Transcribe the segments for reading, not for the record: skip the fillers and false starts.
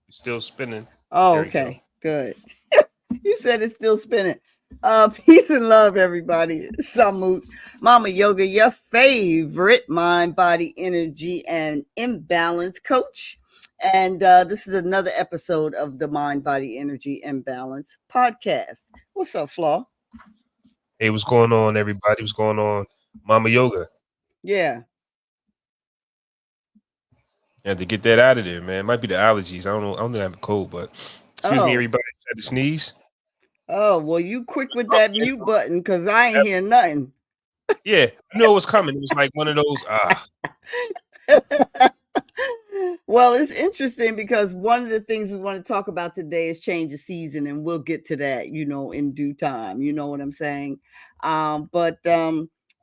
It's still spinning. Oh, There you go. okay. Good. You said it's still spinning. Peace and love, everybody. Samut, Mama Yoga, your favorite mind, body, energy, and imbalance coach. And this is another episode of the Mind, Body, Energy, Imbalance podcast. What's up, Flaw? Hey, what's going on, everybody? What's going on, Mama Yoga? Yeah. Had to get that out of there, man. It might be the allergies. I don't know. I don't think I have a cold, but excuse me, Oh. everybody. Just had to sneeze. Oh, well, you quick with Oh, that yeah, mute button because I ain't hear nothing. yeah, I knew it was coming. It was like one of those. Well, it's interesting because one of the things we want to talk about today is change of season, and we'll get to that, in due time. You know what I'm saying? But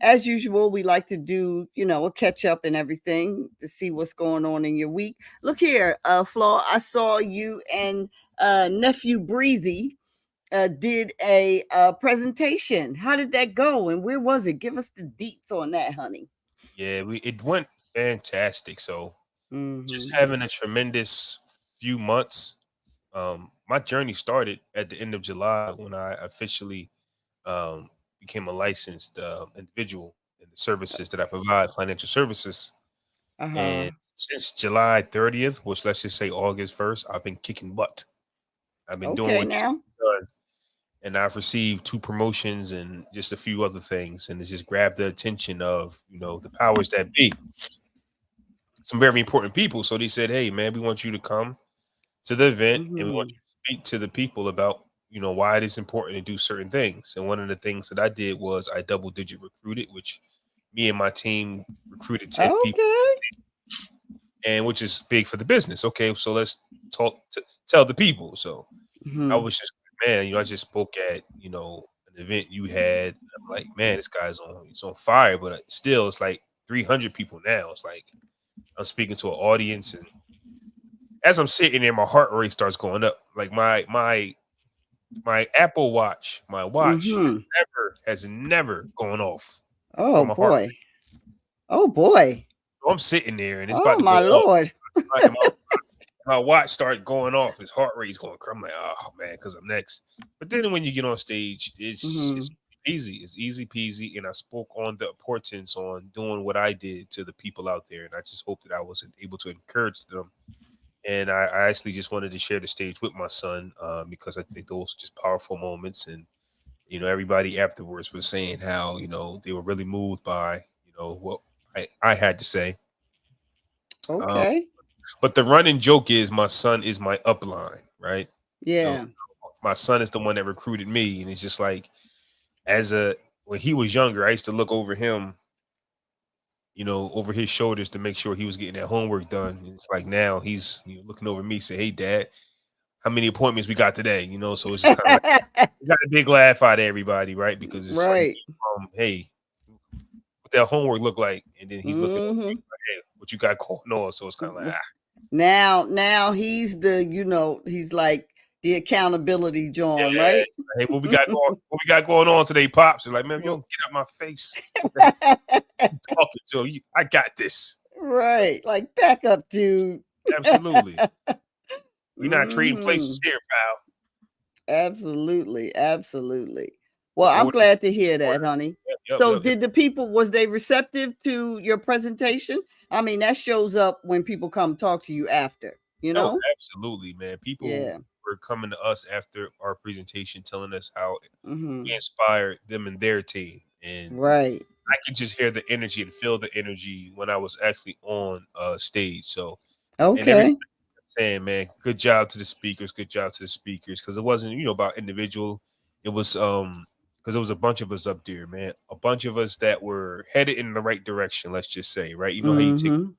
as usual, we like to do, a catch up and everything to see what's going on in your week. Look here, Flaw, I saw you and nephew Breezy did a presentation. How did that go, and where was it? Give us the deets on that, honey. Yeah, we it went fantastic. So just Hmm. having a tremendous few months. My journey started at the end of July when I officially um, became a licensed individual in the services that I provide, financial services. Uh huh. And since July 30th, which let's just say August 1st, I've been kicking butt. I've been doing Okay, what needs to now. be done. And I've received two promotions and just a few other things. And it's just grabbed the attention of, the powers that be, some very important people. So they said, hey, man, we want you to come to the event and we want Hmm. you to speak to the people about, why it is important to do certain things. And one of the things that I did was I double digit recruited, which me and my team recruited 10 people, Okay. and which is big for the business. Okay, so let's tell the people. So I Hmm. was just, man, I just spoke at, an event you had. I'm like, man, this guy's he's on fire, but still, it's like 300 people now. It's like I'm speaking to an audience, and as I'm sitting there, my heart rate starts going up. Like my Apple Watch, my watch Hmm. has never gone off Oh from a heart boy. rate. Oh boy. So I'm sitting there, and it's about Oh to go my off. lord. My watch started going off. His heart rate's going. I'm like, oh man, because I'm next. But then when you get on stage, it's Hmm. easy. It's easy peasy. And I spoke on the importance on doing what I did to the people out there, and I just hope that I was able to encourage them. And I actually just wanted to share the stage with my son because I think those are just powerful moments. And everybody afterwards was saying how they were really moved by what I had to say. Um, Okay. but the running joke is my son is my upline, right? So Yeah. my son is the one that recruited me, and it's just like as a when he was younger, I used to look over him, over his shoulders to make sure he was getting that homework done. And it's like now he's looking over me, say, "Hey, Dad, how many appointments we got today?" So it's just kind of like we got a big laugh out of everybody, right? Because it's like, Right. hey, what that homework look like, and then he's looking over me Hmm. like, hey, what you got going on? So it's kind of like, Now he's he's like the accountability John, yeah, right? it's like, hey, what we got going? What we got going on today, pops? It's like, man, you don't get out my face. What the heck you talking to? I got this. Right. Like back up, dude. Absolutely. We're not trading Hmm. places here, pal. Absolutely, absolutely. Well, The I'm order is glad to hear order. that, honey. Yep, yep, So, yep, yep. did the people was they receptive to your presentation? I mean, that shows up when people come talk to you after, you Oh, know? absolutely, man. People Yeah. were coming to us after our presentation, telling us how we Mhm. inspired them and their team, and Right. I could just hear the energy and feel the energy when I was actually on stage. So, and everybody Okay. saying, man, good job to the speakers, good job to the speakers, because it wasn't about individual. It was because there was a bunch of us up there, man, a bunch of us that were headed in the right direction. Let's just say, right? You know how you take Mhm.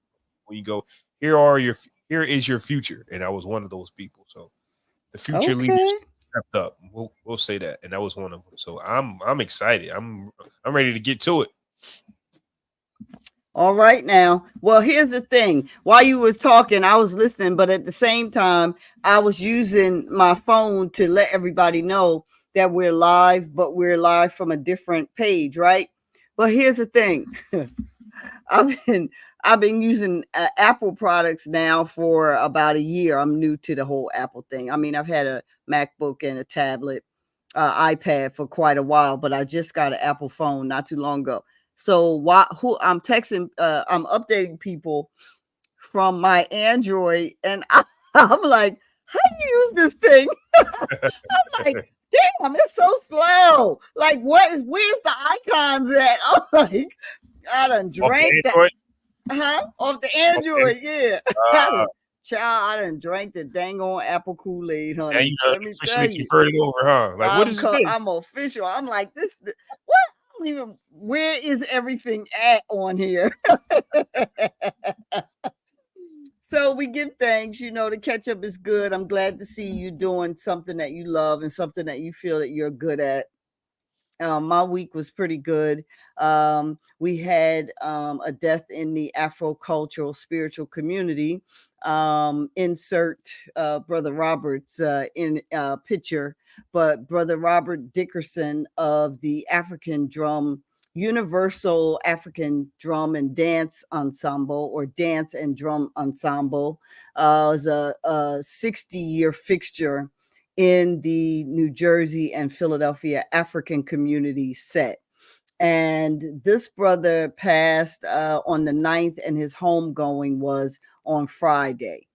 when you go, here is your future, and I was one of those people. So the future leaders Okay. stepped up. We'll say that, and that was one of them. So I'm excited. I'm ready to get to it. All right now. Well, here's the thing. While you was talking, I was listening, but at the same time, I was using my phone to let everybody know that we're live, but we're live from a different page, right? But here's the thing. I've been I've been using Apple products now for about a year. I'm new to the whole Apple thing. I mean, I've had a MacBook and a tablet, iPad for quite a while, but I just got an Apple phone not too long ago. So who I'm texting, I'm updating people from my Android, and I'm like, how do you use this thing? I'm like, damn, it's so slow. Like, where's the icons at? I'm like, I done Off the drank that. Android. Huh? Off the Off the, Android, yeah. uh, Child, I done drank the dang on Apple Kool-Aid, now honey. you done Let me tell officially you. converted over, huh? Like, what is this? I'm official. I'm like, what? I don't even, where is everything at on here? So we give thanks, the catch up is good. I'm glad to see you doing something that you love and something that you feel that you're good at. My week was pretty good. We had a death in the Afro cultural spiritual community. Insert Brother Robert's in picture, but Brother Robert Dickerson of the African Drum Universal African Drum and Dance Ensemble, or Dance and Drum Ensemble, was a 60-year fixture in the New Jersey and Philadelphia African community set. And this brother passed on the 9th, and his homegoing was on Friday.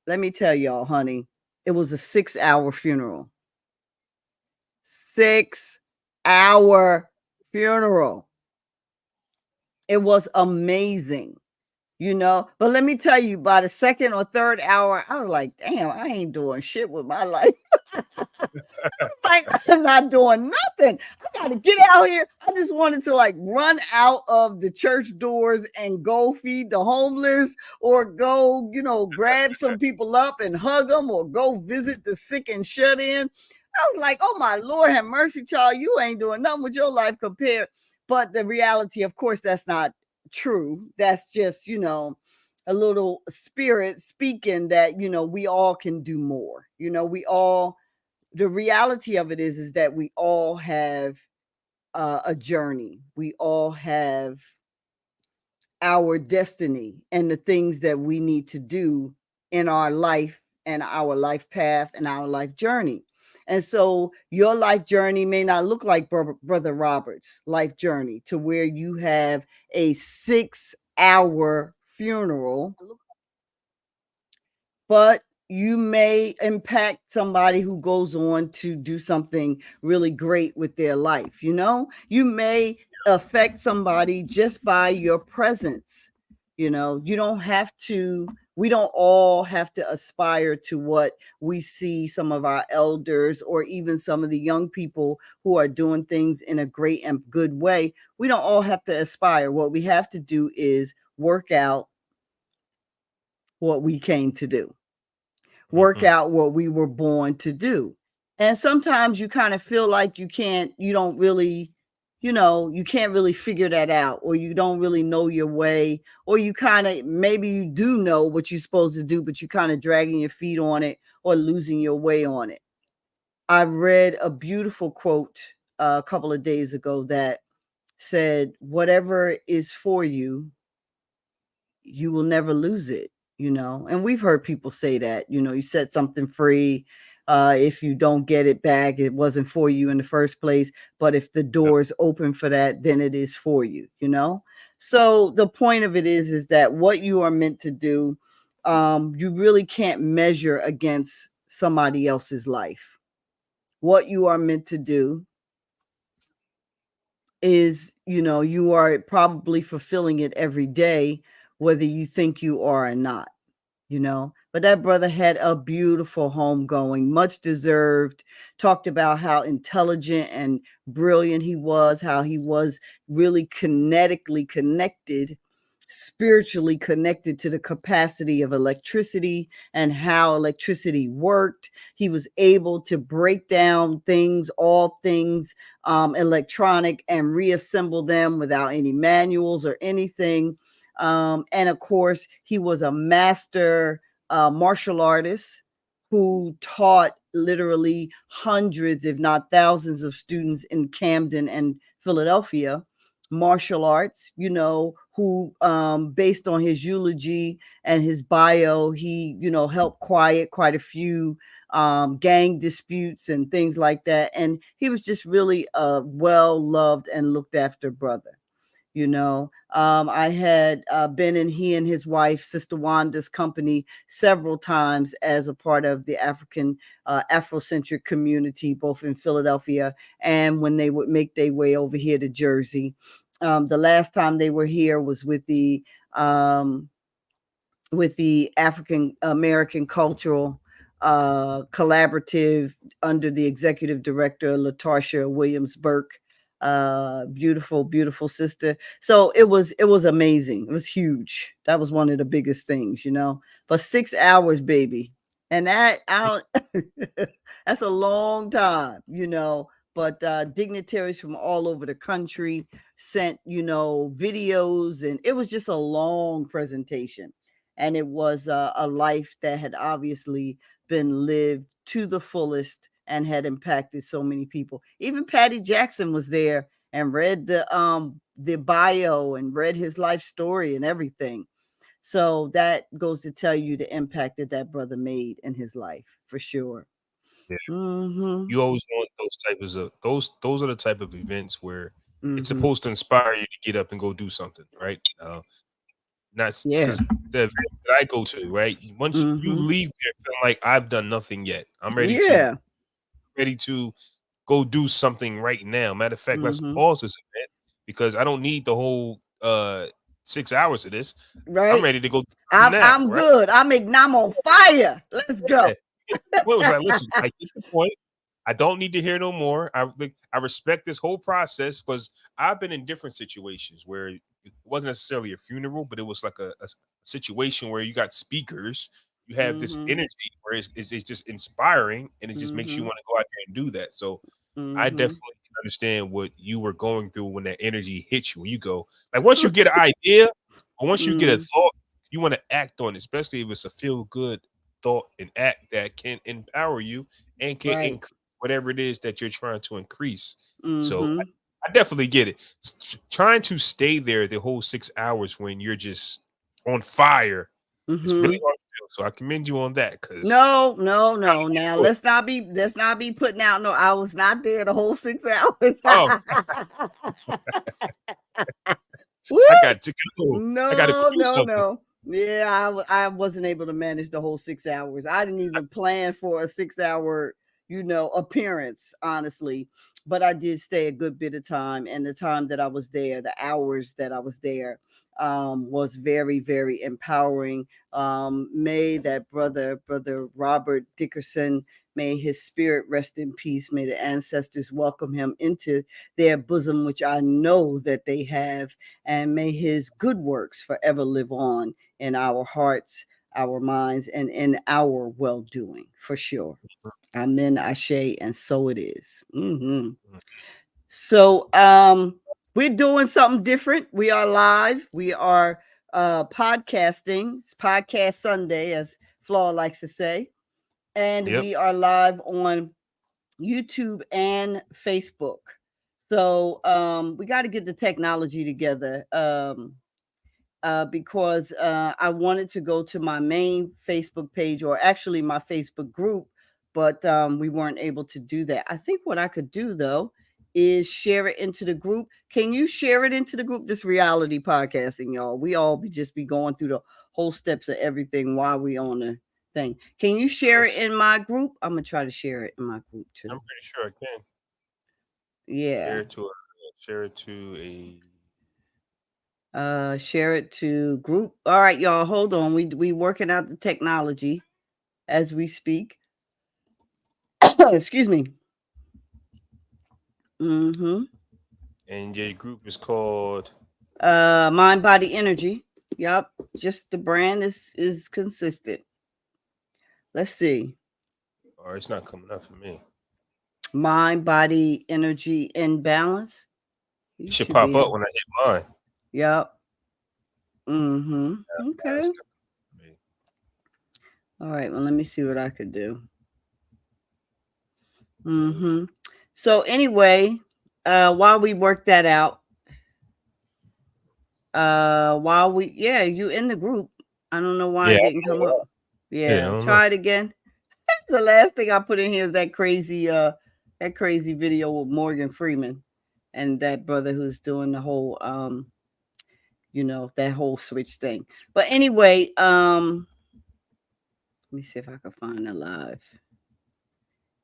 Let me tell y'all, honey, it was a 6-hour funeral. 6-hour funeral. It was amazing. But let me tell you, by the second or third hour, I was like, damn, I ain't doing shit with my life. Like, I'm not doing nothing. I gotta get out here. I just wanted to like run out of the church doors and go feed the homeless, or go, grab some people up and hug them, or go visit the sick and shut in. I was like, oh my Lord, have mercy, child. You ain't doing nothing with your life compared. But the reality, of course, that's not true. That's just, a little spirit speaking that, we all can do more. We all, the reality of it is that we all have a journey. We all have our destiny and the things that we need to do in our life and our life path and our life journey. And so your life journey may not look like Brother Robert's life journey, to where you have a 6-hour funeral, but you may impact somebody who goes on to do something really great with their life. You may affect somebody just by your presence. You don't have to, we don't all have to aspire to what we see some of our elders, or even some of the young people who are doing things in a great and good way. We don't all have to aspire. What we have to do is work out what we came to do, work Mhm. out what we were born to do. And sometimes you kind of feel like you don't really, you can't really figure that out, or you don't really know your way, or you kind of, maybe you do know what you're supposed to do, but you kind of dragging your feet on it, or losing your way on it. I read a beautiful quote a couple of days ago that said, whatever is for you, you will never lose it. And we've heard people say that, you set something free. If you don't get it back, it wasn't for you in the first place. But if the Yep. door is open for that, then it is for you. So the point of it is that what you are meant to do, you really can't measure against somebody else's life. What you are meant to do is, you are probably fulfilling it every day, whether you think you are or not. But that brother had a beautiful home going, much deserved. Talked about how intelligent and brilliant he was, how he was really kinetically connected, spiritually connected to the capacity of electricity and how electricity worked. He was able to break down things, all things electronic, and reassemble them without any manuals or anything. And of course, he was a master martial artist who taught literally hundreds, if not thousands, of students in Camden and Philadelphia. martial arts, who, based on his eulogy and his bio, he, helped quiet quite a few gang disputes and things like that. And he was just really a well loved and looked after brother. I had been in he and his wife, Sister Wanda's company several times as a part of the Afrocentric community, both in Philadelphia and when they would make their way over here to Jersey. The last time they were here was um, with the African American Cultural Collaborative under the executive director Latarsha Williams Burke. Beautiful, beautiful sister. So it was amazing. It was huge. That was one of the biggest things. But 6 hours, baby, and that I don't. That's a long time. But dignitaries from all over the country sent videos, and it was just a long presentation, and it was a life that had obviously been lived to the fullest and had impacted so many people. Even Patty Jackson was there and read the bio and read his life story and everything. So that goes to tell you the impact that that brother made in his life, for sure. Yeah. Mhm. You always want those types of those are the type of events where it's Mhm. supposed to inspire you to get up and go do something, right? Not Yeah. because the events that I go to, right? Once you Mhm. leave there feeling like I've done nothing yet, I'm Yeah. ready to go do something right now. Matter of fact, let's Mhm. pause this event because I don't need the whole 6 hours of this. I'm Right. ready to go I'm now, I'm right? good. I'm on fire. Let's Yeah. go. Get to the point was like, listen, I get the point. I don't need to hear no more. I respect this whole process because I've been in different situations where it wasn't necessarily a funeral, but it was like a situation where you got speakers, you have this Mhm. energy where it's just inspiring and it just makes you Mhm. want to go out there and do that. So I Mhm. definitely can understand what you were going through when that energy hits you. When you go, like once you get an idea, or once you get a Mm. thought, you want to act on it, especially if it's a feel good thought and act that can empower you and can Right. increase whatever it is that you're trying to increase. So Mhm. I definitely get it. Trying to stay there the whole 6 hours when you're just on fire, it's really Mhm. hard to do. So I commend you on that because No, no, you got no. to get Now through it. let's not be putting out no. I was not there the whole 6 hours. Oh, Woo! I got to go. I got to go No, do no, something. no. Yeah, I wasn't able to manage the whole 6 hours. I didn't even plan for a 6 hour, appearance, honestly. But I did stay a good bit of time. And the time that I was there, the hours that I was there, was very, very empowering. May that brother Robert Dickerson, may his spirit rest in peace. May the ancestors welcome him into their bosom, which I know that they have, and may his good works forever live on in our hearts, our minds, and in our well doing, for sure. Amen, Ashe, and so it is. So, we're doing something different. We are live. We are podcasting. It's Podcast Sunday, as Flaw likes to say. And Yep. we are live on YouTube and Facebook. So we got to get the technology together. Because I wanted to go to my main Facebook page, or actually my Facebook group, but we weren't able to do that. I think what I could do though is share it into the group. Can you share it into the group? This reality podcasting, y'all. We all just be going through the whole steps of everything while we on the thing. Can you share it Yes. in my group? I'm gonna try to share it in my group too. I'm pretty sure I can share Yeah. it to a share it to a Share it to group. All right, y'all. Hold on. We working out the technology as we speak. Excuse me. Mm-hmm. and your group is called. Mind body energy. Yep. Just the brand is consistent. Let's see. Or it's not coming up for me. Mind body energy in balance. It You should should pop be up able. when I hit mine. Yep. Mm-hmm. Now Okay. it's not for me. All right. Well, let me see what I could do. Yeah. Mm-hmm. So anyway, while we work that out, While we yeah, you in the group. I don't know why Yeah, it didn't come up. yeah, I Yeah, don't know. try it again. The last thing I put in here is that crazy video with Morgan Freeman and that brother who's doing the whole that whole switch thing. But anyway, let me see if I can find it live.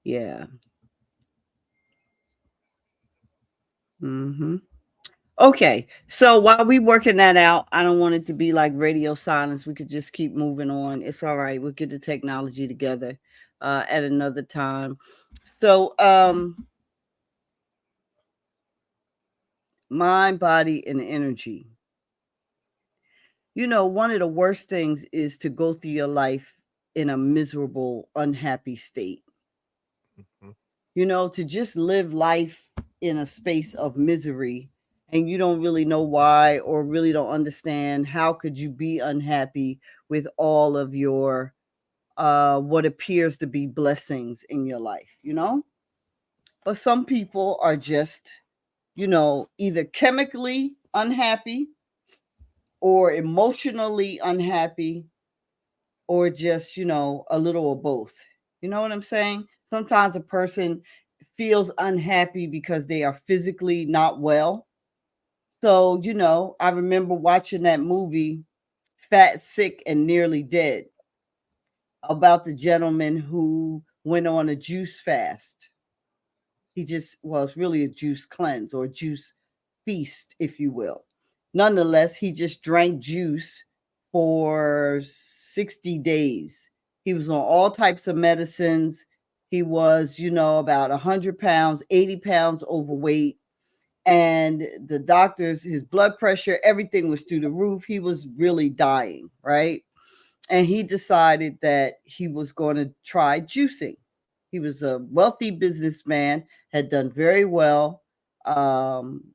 Yeah. Mhm. Okay. So while we working that out, I don't want it to be like radio silence. We could just keep moving on. It's all right. We'll get the technology together at another time. So mind, body, and energy. One of the worst things is to go through your life in a miserable, unhappy state. Mhm. To just live life in a space of misery and you don't really know why or really don't understand how could you be unhappy with all of your what appears to be blessings in your life. But some people are just, either chemically unhappy or emotionally unhappy or just, a little of both. You know what I'm saying? Sometimes a person feels unhappy because they are physically not well. So, I remember watching that movie, Fat, Sick, and Nearly Dead, about the gentleman who went on a juice fast. He just was really a juice cleanse or juice feast, if you will. Nonetheless, he just drank juice for 60 days. He was on all types of medicines. He was, about 100 pounds, 80 pounds overweight. And the doctors, his blood pressure, everything was through the roof. He was really dying, right? And he decided that he was going to try juicing. He was a wealthy businessman, had done very well, in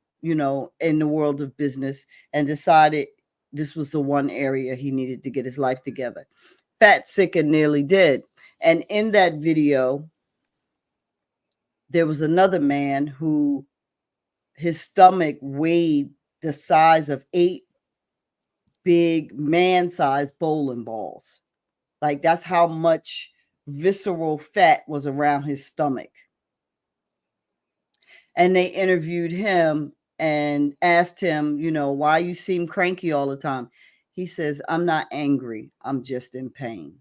the world of business, and decided this was the one area he needed to get his life together. Fat, sick, and nearly dead. And in that video, there was another man who his stomach weighed the size of 8 big man-sized bowling balls. Like that's how much visceral fat was around his stomach. And they interviewed him and asked him, why you seem cranky all the time. He says, I'm not angry. I'm just in pain.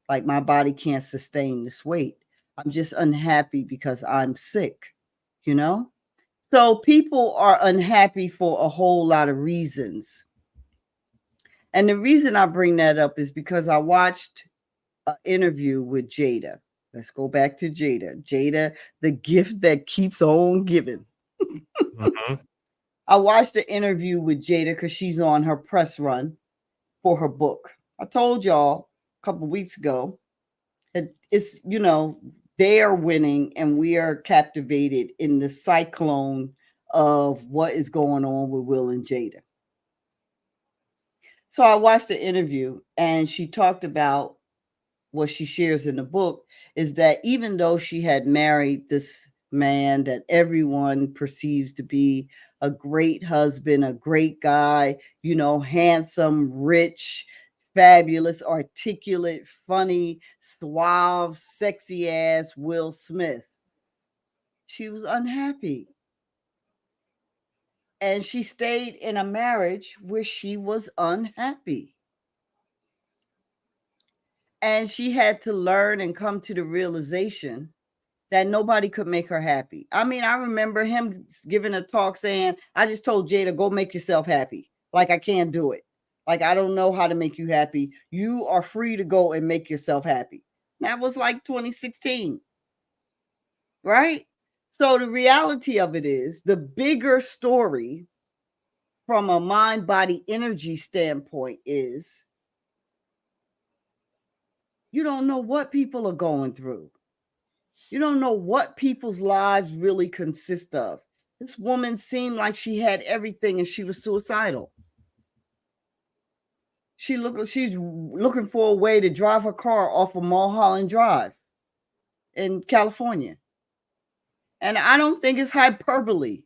Like my body can't sustain this weight. I'm just unhappy because I'm sick, you know? So people are unhappy for a whole lot of reasons. And the reason I bring that up is because I watched an interview with Jada. Let's go back to Jada. Jada, the gift that keeps on giving. Mhm. I watched the interview with Jada because she's on her press run for her book. I told y'all a couple weeks ago that it's, they're winning and we are captivated in the cyclone of what is going on with Will and Jada. So I watched the interview and she talked about what she shares in the book is that even though she had married this man that everyone perceives to be a great husband, a great guy, handsome, rich, fabulous, articulate, funny, suave, sexy ass Will Smith, she was unhappy. And she stayed in a marriage where she was unhappy. And she had to learn and come to the realization that nobody could make her happy. I mean, I remember him giving a talk saying, I just told Jada, go make yourself happy. Like, I can't do it. Like, I don't know how to make you happy. You are free to go and make yourself happy. That was like 2016, right? So, the reality of it is the bigger story from a mind body energy standpoint is you don't know what people are going through. You don't know what people's lives really consist of. This woman seemed like she had everything and she was suicidal. She's looking for a way to drive her car off of Mulholland Drive in California. And I don't think it's hyperbole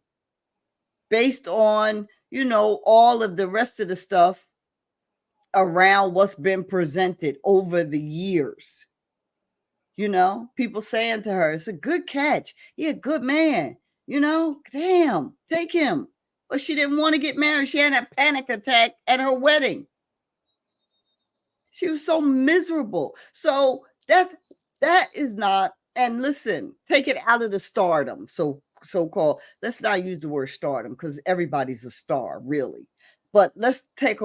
based on, all of the rest of the stuff around what's been presented over the years. People saying to her, it's a good catch. He a good man. Damn, take him. But she didn't want to get married. She had a panic attack at her wedding. She was so miserable. So that is not, and listen, take it out of the stardom. So called, let's not use the word stardom because everybody's a star, really. But let's talk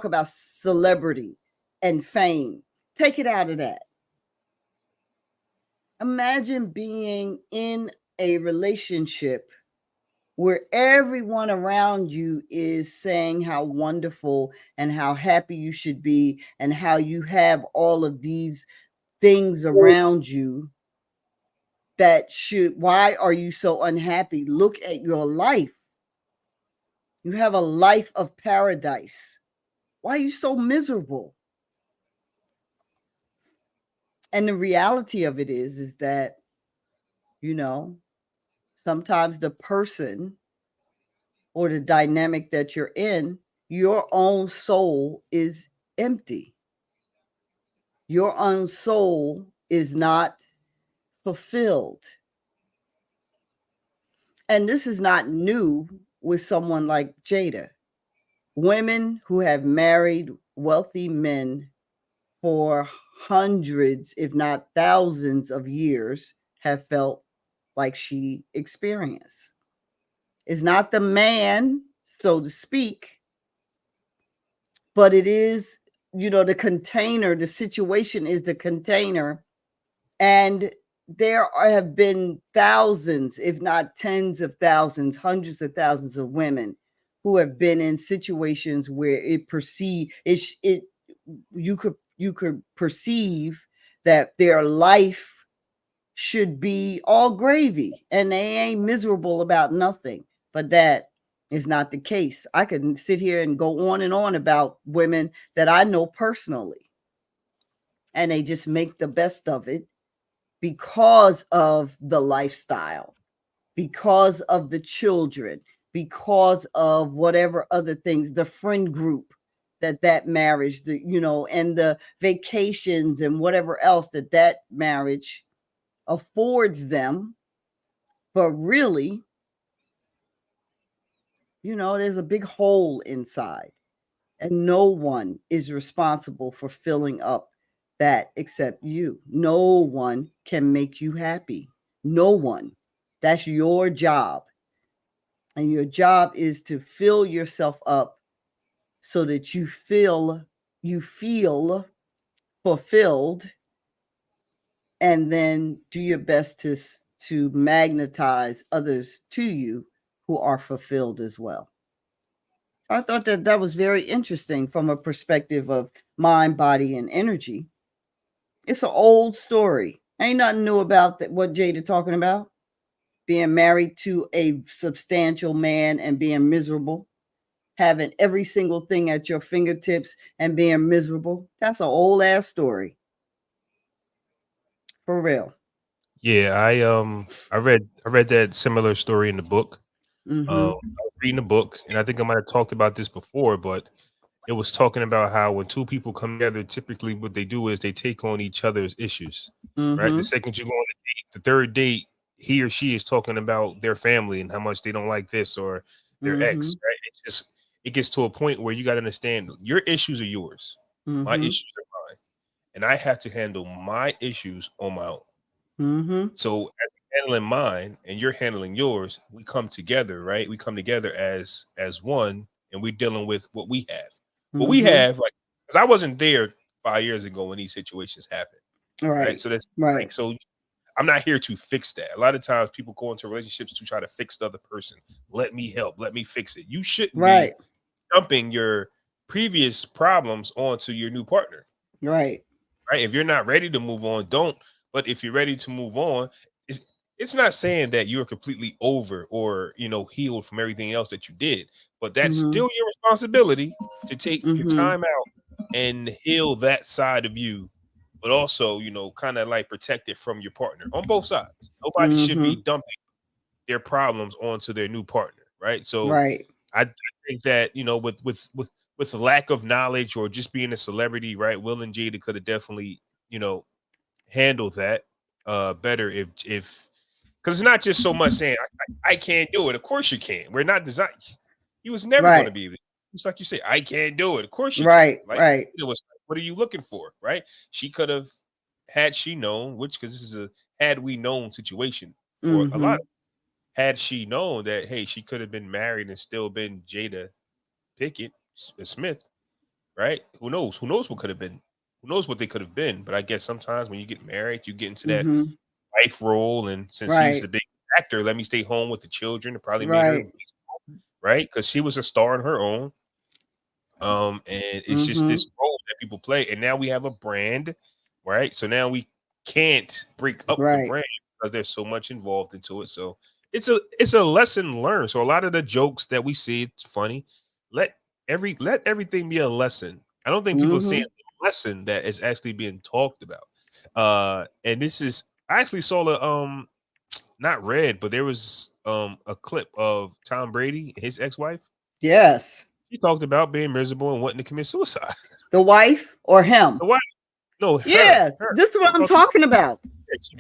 about celebrity and fame. Take it out of that. Imagine being in a relationship where everyone around you is saying how wonderful and how happy you should be and how you have all of these things around you why are you so unhappy? Look at your life. You have a life of paradise. Why are you so miserable? And the reality of it is that, you know, sometimes the person or the dynamic that you're in, your own soul is empty. Your own soul is not fulfilled. And this is not new with someone like Jada. Women who have married wealthy men for hundreds, if not thousands of years, have felt like she experienced. It's not the man, so to speak, but it is, the container, the situation is the container. And have been thousands, if not tens of thousands, hundreds of thousands of women who have been in situations where you could perceive that their life should be all gravy and they ain't miserable about nothing. But that is not the case. I can sit here and go on and on about women that I know personally, and they just make the best of it because of the lifestyle, because of the children, because of whatever other things, the friend group that marriage, and the vacations and whatever else that marriage affords them. But really, there's a big hole inside, and no one is responsible for filling up that except you. No one can make you happy. No one. That's your job. And your job is to fill yourself up so that you feel fulfilled, and then do your best to magnetize others to you who are fulfilled as well. I thought that was very interesting from a perspective of mind, body, and energy. It's an old story. Ain't nothing new about that. What Jada talking about? Being married to a substantial man and being miserable, having every single thing at your fingertips and being miserable. That's an old ass story, for real. Yeah, I read that similar story in the book. Mm-hmm. I was reading the book, and I think I might have talked about this before, but it was talking about how when two people come together, typically what they do is they take on each other's issues, right? The Mm-hmm. second you go on a date, the third date, he or she is talking about their family and how much they don't like this or their Mm-hmm. ex, right? It's just it gets to a point where you got to understand your issues are yours, my Mm-hmm. issues are mine, and I have to handle my issues on my own. Mm-hmm. So as I'm handling mine and you're handling yours, we come together, right? We come together as one, and we're dealing with what we have. What we Mm-hmm. have, like, because I wasn't there 5 years ago when these situations happened, right? Right. So that's Right. like, so I'm not here to fix that. A lot of times people go into relationships to try to fix the other person. Let me help. Let me fix it. You shouldn't be Right. dumping your previous problems onto your new partner, Right. right? If you're not ready to move on, don't. But if you're ready to move on, it's, it's not saying that you're completely over or healed from everything else that you did, but that's Mm-hmm. still your responsibility to take your Mm-hmm. time out and heal that side of you, but also kind of like protect it from your partner on both sides. Nobody should be Mm-hmm. dumping their problems onto their new partner, right? So Right. I think that, with the lack of knowledge or just being a celebrity, right? Will and Jada could have definitely, you know, handled that better if because it's not just so much saying I can't do it. Of course you can. We're not designed. He was never going Right. to be able to. It's like you say, I can't do it. Of course you can. Right. Like Right. it was. What are you looking for, right? She could have had she known, which because this is a had we known situation for a lot. Mm-hmm. Had she known that, hey, she could have been married and still been Jada Pickett Smith, right? Who knows? Who knows what could have been? Who knows what they could have been? But I guess sometimes when you get married, you get into that Mm-hmm. wife role, and since he's Right. the big actor, let me stay home with the children. It probably made her Right. right because she was a star on her own. And it's just Mm-hmm. this role that people play, and now we have a brand, right? So now we can't break up the Right. brand because there's so much involved into it. So it's a lesson learned. So a lot of the jokes that we see, it's funny. Let let everything be a lesson. I don't think people see Mm-hmm. a lesson that is actually being talked about. And this is I actually saw the not read, but there was a clip of Tom Brady, his ex-wife. Yes. She talked about being miserable and wanting to commit suicide. The wife or him? The wife, no, her, Yeah. her. This is what She I'm talked about, talking about.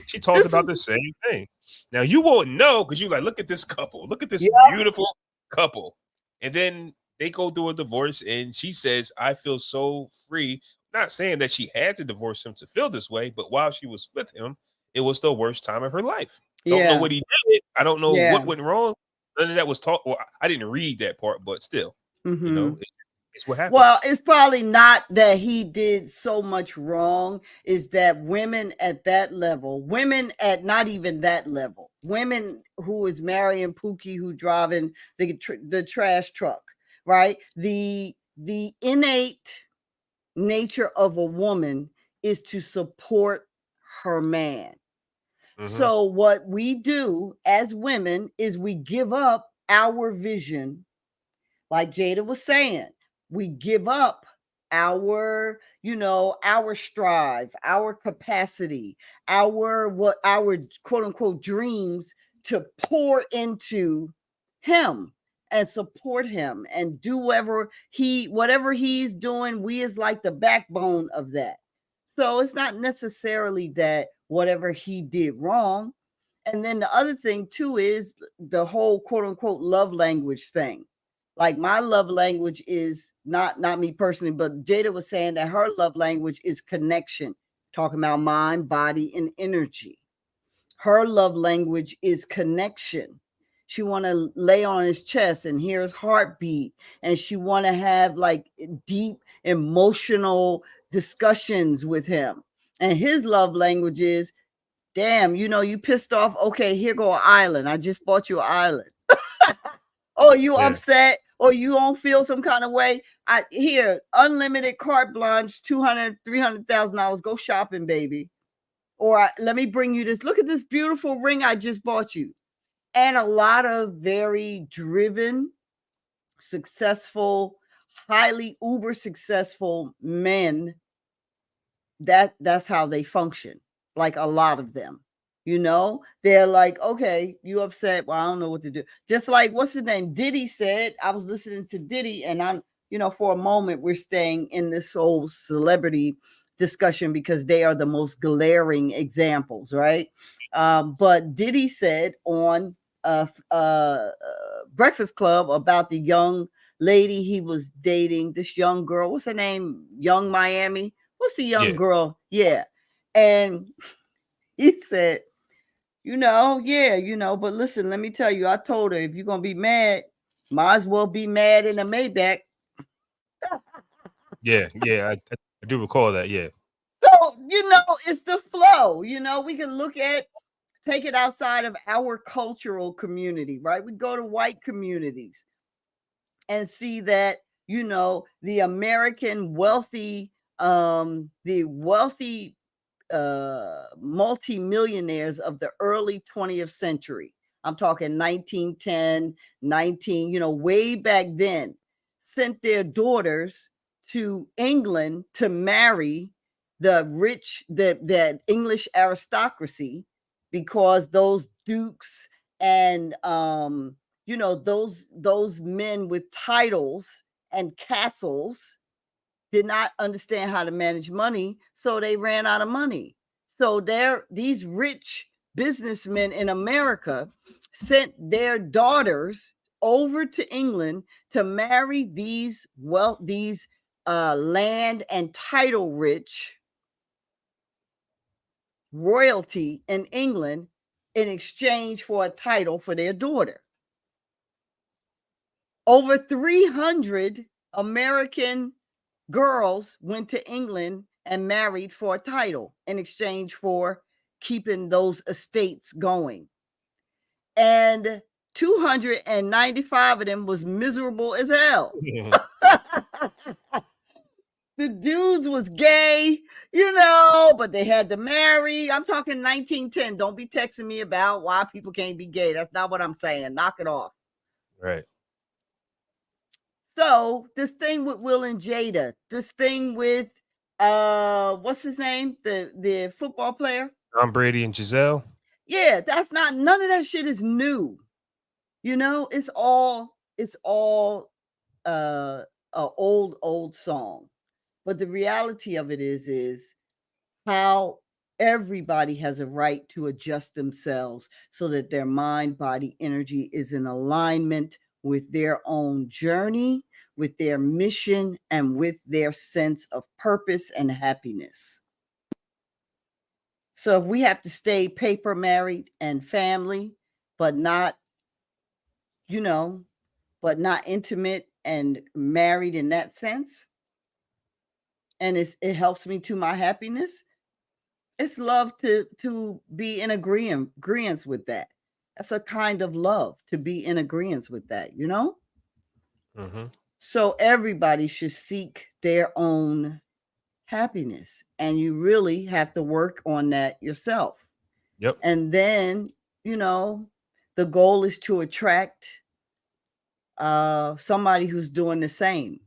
she talked This. about the same thing. Now you won't know because you like, look at this couple, look at this Yeah. beautiful couple, and then they go through a divorce, and she says, "I feel so free." Not saying that she had to divorce him to feel this way, but while she was with him, it was the worst time of her life. Don't know Yeah. what he did. I don't know what Yeah. went wrong. None of that was taught. Well, I didn't read that part, but still, Mm-hmm. it's what Well, happens. it's probably not that he did so much wrong, is that women at that level, women at not even that level, women who is marrying Pookie, who driving the trash truck, right? The innate nature of a woman is to support her man. Hmm. So what we do as women is we give up our vision, like Jada was saying, we give up our strive, our capacity, our quote unquote dreams to pour into him and support him and do whatever he's doing, we is like the backbone of that. So it's not necessarily that whatever he did wrong. And then the other thing too is the whole quote unquote love language thing. Like my love language is not me personally, but Jada was saying that her love language is connection, talking about mind, body, and energy. Her love language is connection. She want to lay on his chest and hear his heartbeat, and she want to have like deep emotional discussions with him. And his love language is, damn, you pissed off. Okay, here go an island. I just bought you an island. Oh, you Yeah, upset or you don't feel some kind of way. I here, unlimited carte blanche, 200, $300,000. Go shopping, baby. Or let me bring you this. Look at this beautiful ring I just bought you. And a lot of very driven, successful, highly uber successful men, that's how they function. Like a lot of them, they're like, okay, you upset, well, I don't know what to do. Just like, what's his name, Diddy said. I was listening to Diddy, and I'm, for a moment we're staying in this whole celebrity discussion because they are the most glaring examples, right? But Diddy said on Breakfast Club about the young lady he was dating, this young girl, what's her name, Young Miami. What's the young yeah, girl? Yeah. And he said, yeah, but listen, let me tell you, I told her, if you're going to be mad, might as well be mad in a Maybach. yeah. I do recall that. Yeah, So, it's the flow. We can take it outside of our cultural community, right? We go to white communities and see that, the American wealthy multimillionaires of the early 20th century. I'm talking 1910, 19, way back then, sent their daughters to England to marry the rich, the English aristocracy, because those dukes and those men with titles and castles did not understand how to manage money, so they ran out of money. So these rich businessmen in America sent their daughters over to England to marry these land and title rich royalty in England in exchange for a title for their daughter. Over 300 American girls went to England and married for a title in exchange for keeping those estates going. And 295 of them was miserable as hell. The dudes was gay, but they had to marry. I'm talking 1910. Don't be texting me about why people can't be gay. That's not what I'm saying. Knock it off. Right. So this thing with Will and Jada, this thing with what's his name? The football player? Tom Brady and Giselle. Yeah, none of that shit is new. It's all a old song. But the reality of it is how everybody has a right to adjust themselves so that their mind, body, energy is in alignment with their own journey, with their mission, and with their sense of purpose and happiness. So if we have to stay paper married and family, but not, you know, but not intimate and married in that sense, and it helps me to my happiness, it's love to be in agreement with that. That's a kind of love, to be in agreement with that. Mm-hmm. So everybody should seek their own happiness, and you really have to work on that yourself. Yep. And then, the goal is to attract somebody who's doing the same,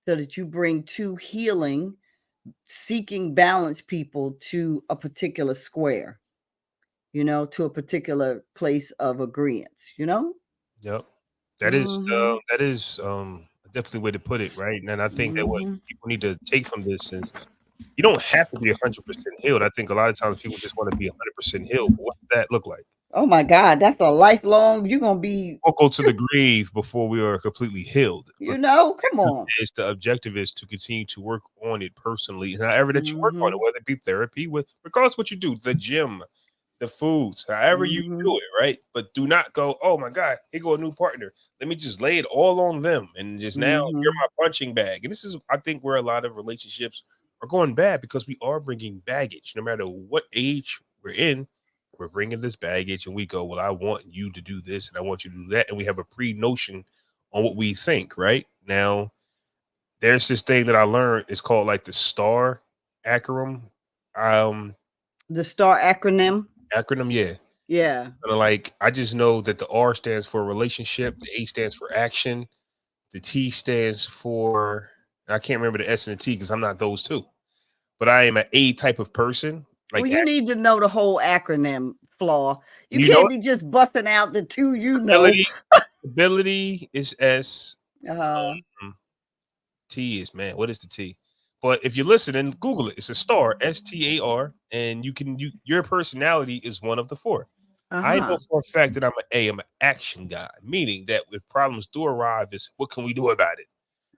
so that you bring two healing, seeking balance people to a particular square, to a particular place of agreement. Yep. Mm-hmm. That is a definitely way to put it, right? And I think that what Mm-hmm. people need to take from this is you don't have to be 100% healed. I think a lot of times people just want to be 100% healed. But what does that look like? Oh my God, that's a lifelong. You're gonna be, We'll go to the grave before we are completely healed. But come on. the objective is to continue to work on it personally, and however that you work on Mm-hmm. it, whether it be therapy, with regardless of what you do, the gym, the foods, however you Mm-hmm. do it, right? But do not go, oh my God, here go a new partner. Let me just lay it all on them and just now you're Mm-hmm. my punching bag. And this is, I think, where a lot of relationships are going bad because we are bringing baggage. No matter what age we're in, we're bringing this baggage and we go, well, I want you to do this and I want you to do that. And we have a pre notion on what we think, right? Now, there's this thing that I learned. It's called like the STAR acronym. Um, The STAR acronym. acronym, yeah. Yeah. Like I just know that the R stands for relationship, the A stands for action, the T stands for I can't remember the S and the T because I'm not those two. But I am an A type of person. Well, Like you need to know the whole acronym, Flaw. You you know, can't be just busting out the two you know. ability, ability is S. Uh, um, T is man. What is the T? But if you listen and Google it, it's a star, STAR, and your personality is one of the four. I know uh-huh. for a fact that I'm an A. I'm an action guy, meaning that if problems do arrive, is what can we do about it,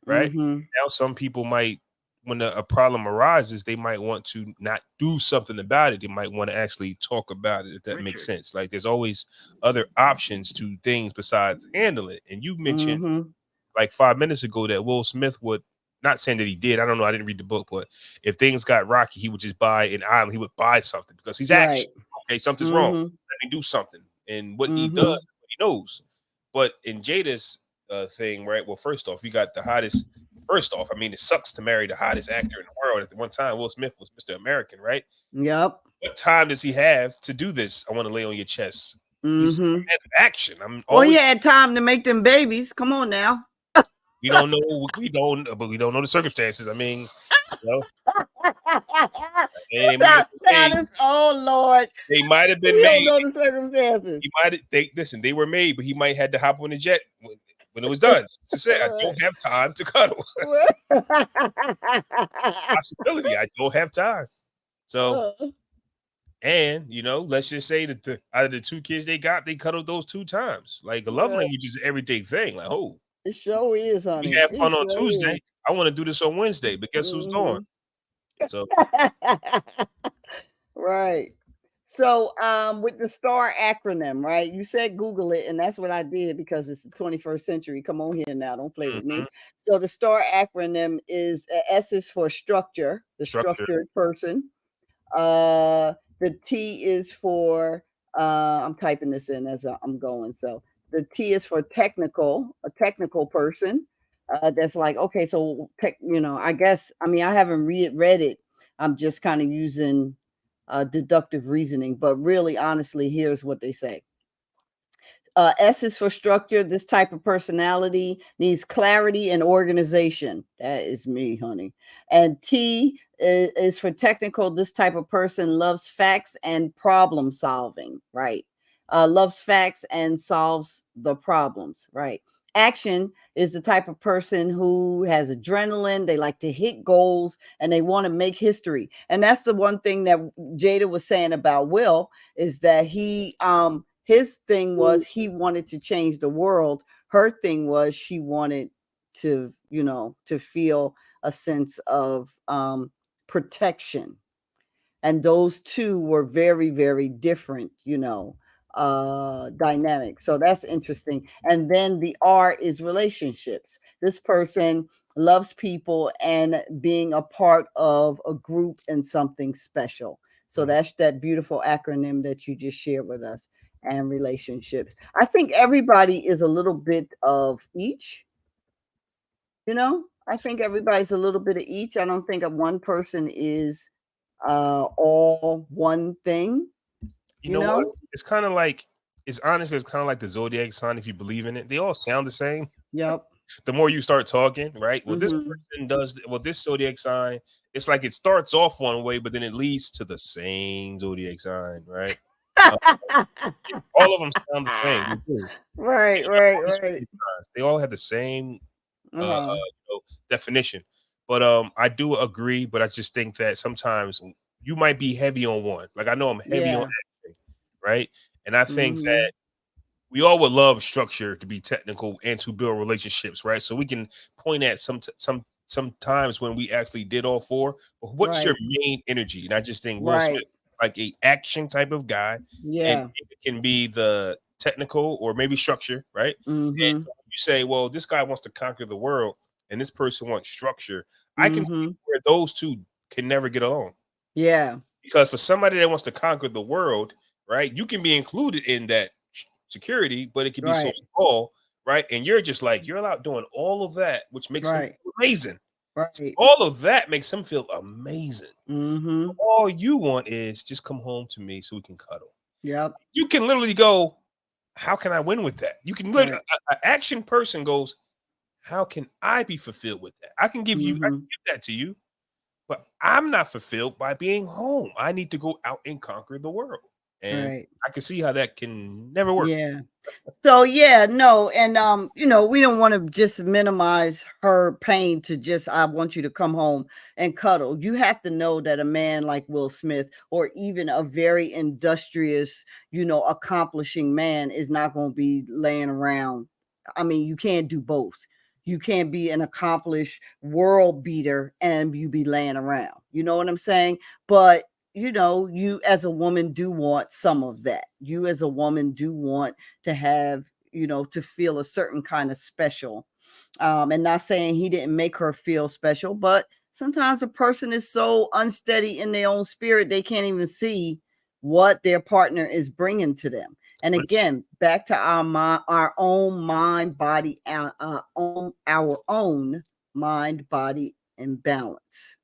right? Mm-hmm. Now, some people might, when a problem arises, they might want to not do something about it. They might want to actually talk about it, if that makes sense. Like there's always other options to things besides handle it. And you mentioned Mm-hmm. like 5 minutes ago that Will Smith would not saying that he did. I don't know. I didn't read the book, but if things got rocky, he would just buy an island. He would buy something because he's Right. action. Okay, something's wrong. Mm-hmm. Let me do something. And what he does, Mm-hmm. what he knows. But in Jada's thing, right? Well, first off, you got the hottest. First off, I mean, it sucks to marry the hottest actor in the world. At the one time, Will Smith was Mr. American, right? Yep. What time does he have to do this? I want to lay on your chest. He's Mm-hmm. a man of action. I'm Well, he always had time to make them babies. Come on now. we don't know, but we don't know the circumstances. I mean, you know. And they might have been That made. is, oh Lord, They might have been we don't made. know the circumstances. He might. They listen. They were made, but he might had to hop on the jet when it was done. To say, I don't have time to cuddle. Possibility. I don't have time. So, and let's just say that out of the two kids they got, they cuddled those two times. Like a love Well, language is an everyday thing. Like, oh, it sure is, we honey. had It fun on sure is. Tuesday. I want to do this on Wednesday, but guess who's gone? Mhm. So, Right. So, with the STAR acronym, right? You said Google it, and that's what I did because it's the 21st century. Come on here now, don't play with mhm, me. So, the STAR acronym is S is for structure, the structure. structured person. Uh, the T is for I'm typing this in as I'm going. So the T is for technical, a technical person. That's like, okay, so I guess I mean I haven't read it. I'm just kind of using deductive reasoning, but really honestly, here's what they say. S is for structure. This type of personality needs clarity and organization. That is me, honey. And T is for technical. This type of person loves facts and problem solving, right? Loves facts and solves the problems, right? Action is the type of person who has adrenaline. They like to hit goals and they want to make history. And that's the one thing that Jada was saying about Will is that his thing was he wanted to change the world. Her thing was she wanted to feel a sense of protection. And those two were very, very different, dynamics. So that's interesting. And then the R is relationships. This person loves people and being a part of a group and something special. So Mhm. that's that beautiful acronym that you just shared with us, and relationships. I think everybody is a little bit of each. I think everybody's a little bit of each. I don't think one person is all one thing, You you know what? know? It's kind of like it's honestly it's kind of like the zodiac sign if you believe in it. They all sound the same. Yep. The more you start talking, right? Well, this Mhm. person does well. This zodiac sign, it's like it starts off one way, but then it leads to the same zodiac sign, right? Uh, all of them sound the same. They do. Right, Think about right, all these right. zodiac signs. They all have the same Uh-huh. definition. But I do agree. But I just think that sometimes you might be heavy on one. Like I know I'm heavy on Yeah. acting, right? And I think that Mhm. we all would love structure to be technical and to build relationships, right? So we can point at some times when we actually did all four. But what's your Right. main energy? And I just think Will Smith Right. like a action type of guy, and Yeah. it can be the technical or maybe structure, right? And Mhm. so you say, well, this guy wants to conquer the world, and this person wants structure. I can see Mhm. where those two can never get along Yeah. because for somebody that wants to conquer the world, right, you can be included in that security, but it can be so Right. small, right? And you're just like you're out doing all of that, which makes him Right. feel amazing. So Right. all of that makes him feel amazing. Mhm. All you want is just come home to me so we can cuddle. Yep. You can literally go, how can I win with that? You can literally, Right. an action person goes, how can I be fulfilled with that? I can Mhm. give that to you, but I'm not fulfilled by being home. I need to go out and conquer the world. And Right. I can see how that can never work. Yeah. So yeah, no, and we don't want to just minimize her pain to just I want you to come home and cuddle. You have to know that a man like Will Smith or even a very industrious, accomplishing man is not going to be laying around. I mean, you can't do both. You can't be an accomplished world beater and you be laying around. You know what I'm saying? But you as a woman do want some of that. You as a woman do want to have, to feel a certain kind of special. And not saying he didn't make her feel special, but sometimes a person is so unsteady in their own spirit, they can't even see what their partner is bringing to them. And again, back to our own mind, body, our own mind, body, and balance.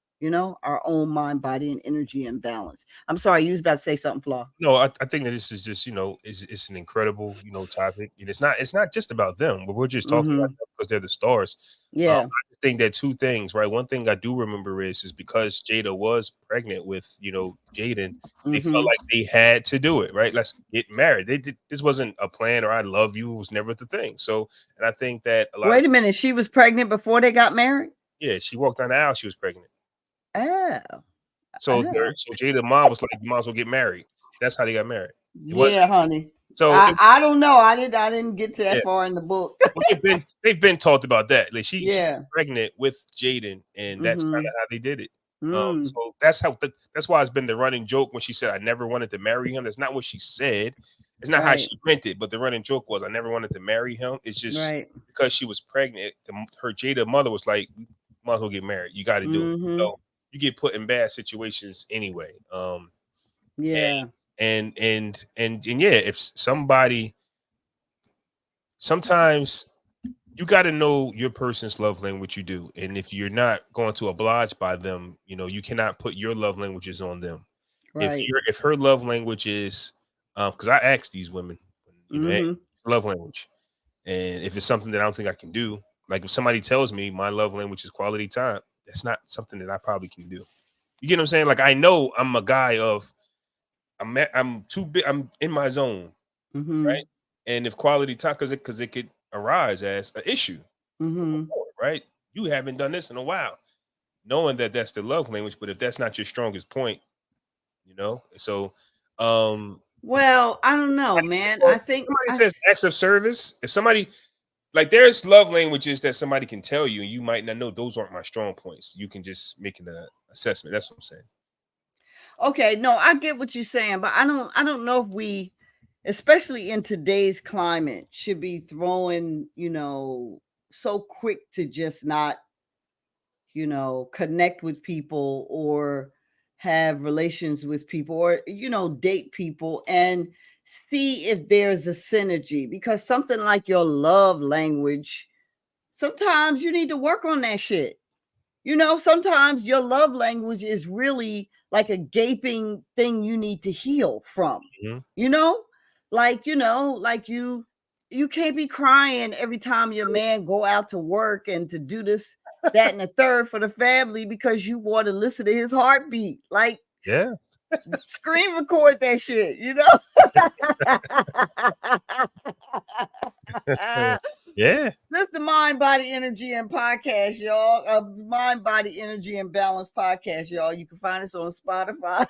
our own mind, body, and energy and balance. I'm sorry, you was about to say something, Flaw. No, I think that this is just, it's an incredible, topic, and it's not just about them, but we're just talking about Mm-hmm. them because they're the stars. Yeah. I just think that two things, right? One thing I do remember is because Jada was pregnant with, Jaden, they felt Mm-hmm. like they had to do it, right? Let's get married. They did this wasn't a plan or I love you, it was never the thing. So, and I think that a lot of Wait a minute, she was pregnant before they got married? yeah, she walked down the aisle, she was pregnant. Oh. So so Jada's mom was like, "You might as well get married." That's how they got married. It wasn't Yeah, honey. so I it, I don't know. I didn't get to yeah. that far in the book. Well, they've been talked about that. Like she was Yeah. pregnant with Jaden, and that's kind Mm-hmm. of how they did it. Mm. So that's why it's been the running joke when she said I never wanted to marry him. That's not what she said. It's not how Right. she meant it. But the running joke was I never wanted to marry him. It's just Right. because she was pregnant. Her Jada mother was like, "You might as well get married. You got to do it." Mm-hmm. So you get put in bad situations anyway. Yeah. And yeah, if somebody sometimes you got to know your person's love language you do, and if you're not going to oblige by them, you cannot put your love languages on them. Right. If her love language is because I ask these women, hey, Mm-hmm. love language, and if it's something that I don't think I can do, like if somebody tells me my love language is quality time, that's not something that I probably can do. You get what I'm saying? Like I know I'm a guy of I'm too big, I'm in my zone, Mm-hmm. right? And if quality time, because it could arise as an issue moving Mm-hmm. forward, right? You haven't done this in a while, knowing that that's the love language. But if that's not your strongest point, so if Well, I don't know, man. I think somebody I says acts of service, if somebody like there's love languages that somebody can tell you, and you might not know those aren't my strong points. You can just make an assessment. That's what I'm saying. okay, no, I get what you're saying, but I don't know if we, especially in today's climate, should be throwing, so quick to just not, connect with people or have relations with people or, date people and see if there's a synergy because something like your love language, sometimes you need to work on that shit. Sometimes your love language is really like a gaping thing you need to heal from. Mhm. You know? Like you can't be crying every time your man go out to work and to do this, that, and the third for the family because you want to listen to his heartbeat. Like Yeah. screen record that shit. Yeah. This is the Mind, Body, Energy, and Podcast, y'all. Mind, Body, Energy, and Balance Podcast, y'all. You can find us on Spotify.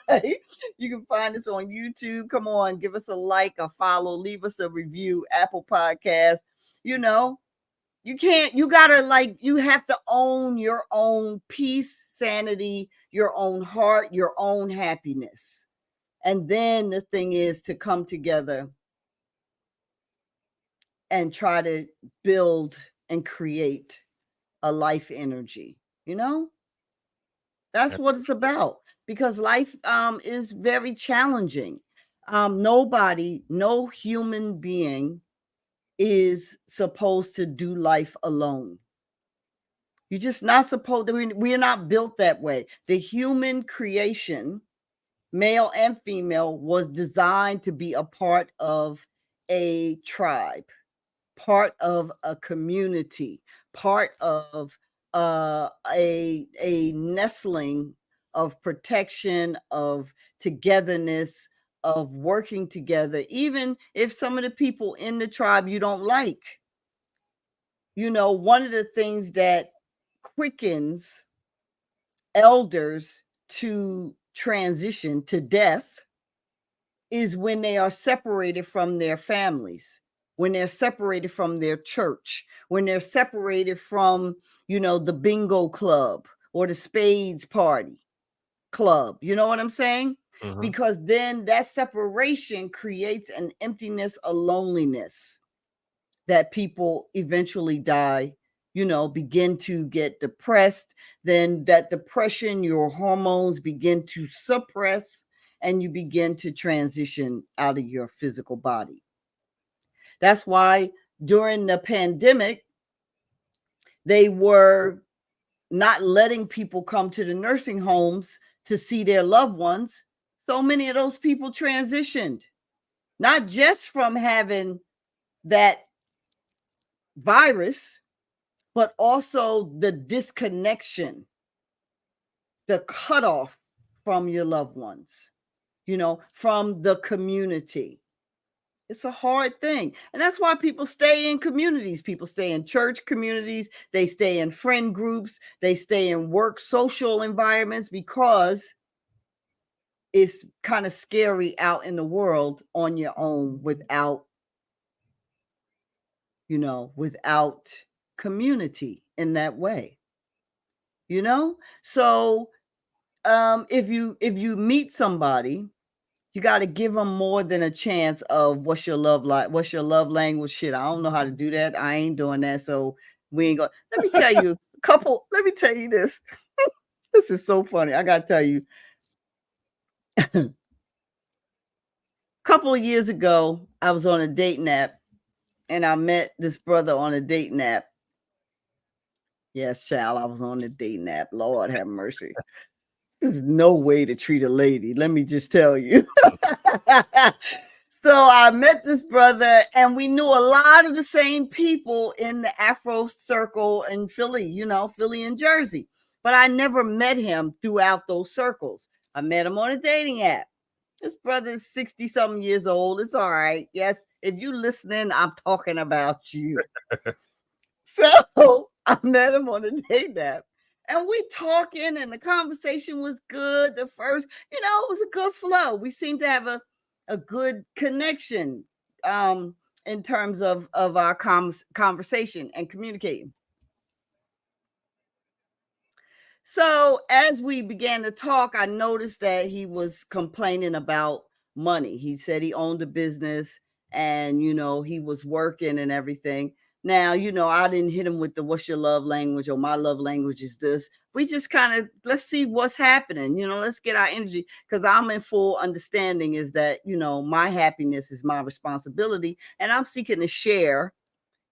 You can find us on YouTube. Come on, give us a like, a follow, leave us a review. Apple Podcast. You know, you have to own your own peace, sanity, your own heart, your own happiness. And then the thing is to come together and try to build and create a life energy. You know, that's what it's about because life is very challenging. Nobody, no human being is supposed to do life alone. You're just not supposed to. We're not built that way. The human creation, male and female, was designed to be a part of a tribe, part of a community, part of a nestling of protection, of togetherness, of working together. Even if some of the people in the tribe you don't like, one of the things that quickens elders to transition to death is when they are separated from their families, when they're separated from their church, when they're separated from, the bingo club or the spades party club. You know what I'm saying? Mhm. Because then that separation creates an emptiness, a loneliness that people eventually die, begin to get depressed. Then that depression, your hormones begin to suppress and you begin to transition out of your physical body. That's why during the pandemic, they were not letting people come to the nursing homes to see their loved ones, so many of those people transitioned, not just from having that virus, but also the disconnection, the cutoff from your loved ones, from the community. It's a hard thing. And that's why people stay in communities. People stay in church communities. They stay in friend groups. They stay in work social environments because it's kind of scary out in the world on your own without community in that way. So if you meet somebody, you got to give them more than a chance of what's your love like, what's your love language. Shit, I don't know how to do that. I ain't doing that, so we ain't going. Let me tell you a couple. Let me tell you this. This is so funny. I gotta tell you. A couple of years ago, I was on a dating app, and I met this brother on a dating app. Yes, child, I was on the dating app. Lord have mercy. There's no way to treat a lady. Let me just tell you. So I met this brother, and we knew a lot of the same people in the Afro circle in Philly, Philly and Jersey. But I never met him throughout those circles. I met him on a dating app. This brother is 60 something years old. It's all right. Yes, if you listening, I'm talking about you. So I met him on a date app, and we talking, and the conversation was good. The first, it was a good flow. We seemed to have a good connection in terms of our conversation and communicating. So as we began to talk, I noticed that he was complaining about money. He said he owned a business, and he was working and everything. Now, I didn't hit him with the what's your love language or my love language is this. We just kind of let's see what's happening. Let's get our energy, because I'm in full understanding is that, my happiness is my responsibility, and I'm seeking to share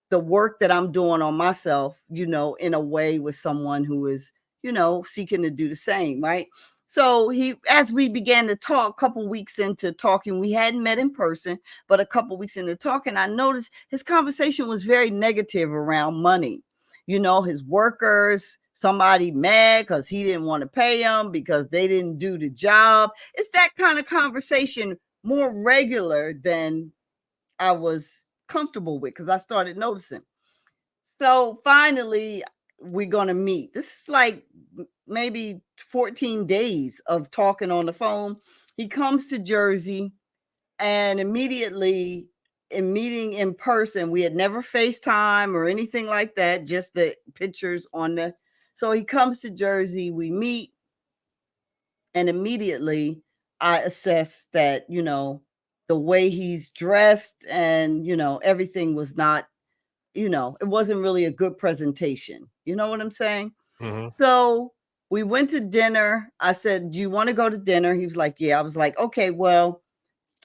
the work that I'm doing on myself, in a way with someone who is, seeking to do the same, right? So as we began to talk, a couple weeks into talking, we hadn't met in person, but a couple weeks into talking, I noticed his conversation was very negative around money. His workers, somebody mad because he didn't want to pay them because they didn't do the job. It's that kind of conversation, more regular than I was comfortable with, because I started noticing. So finally, we're going to meet. This is like maybe 14 days of talking on the phone. He comes to Jersey, and immediately in meeting in person, we had never FaceTime or anything like that, just the pictures on the. So he comes to Jersey, we meet, and immediately I assess that, the way he's dressed and, everything was not, it wasn't really a good presentation. You know what I'm saying? Mm-hmm. So we went to dinner. I said, "Do you want to go to dinner?" He was like, "Yeah." I was like, "Okay, well,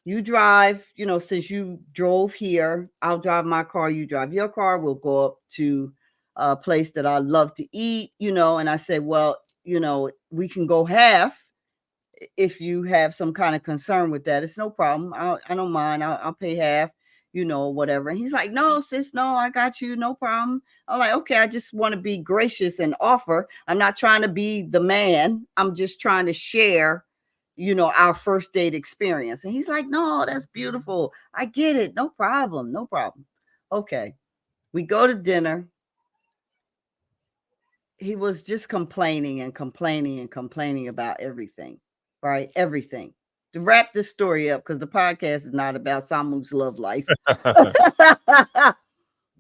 you drive, since you drove here, I'll drive my car, you drive your car. We'll go up to a place that I love to eat, and I said, well, we can go half if you have some kind of concern with that. It's no problem. I don't mind. I'll pay half, whatever." And he's like, "No, sis, no, I got you. No problem." I'm like, "Okay, I just want to be gracious and offer. I'm not trying to be the man. I'm just trying to share, our first date experience." And he's like, "No, that's beautiful. I get it. No problem. No problem." Okay. We go to dinner. He was just complaining and complaining and complaining about everything, right? Everything. To wrap this story up, because the podcast is not about Samu's love life.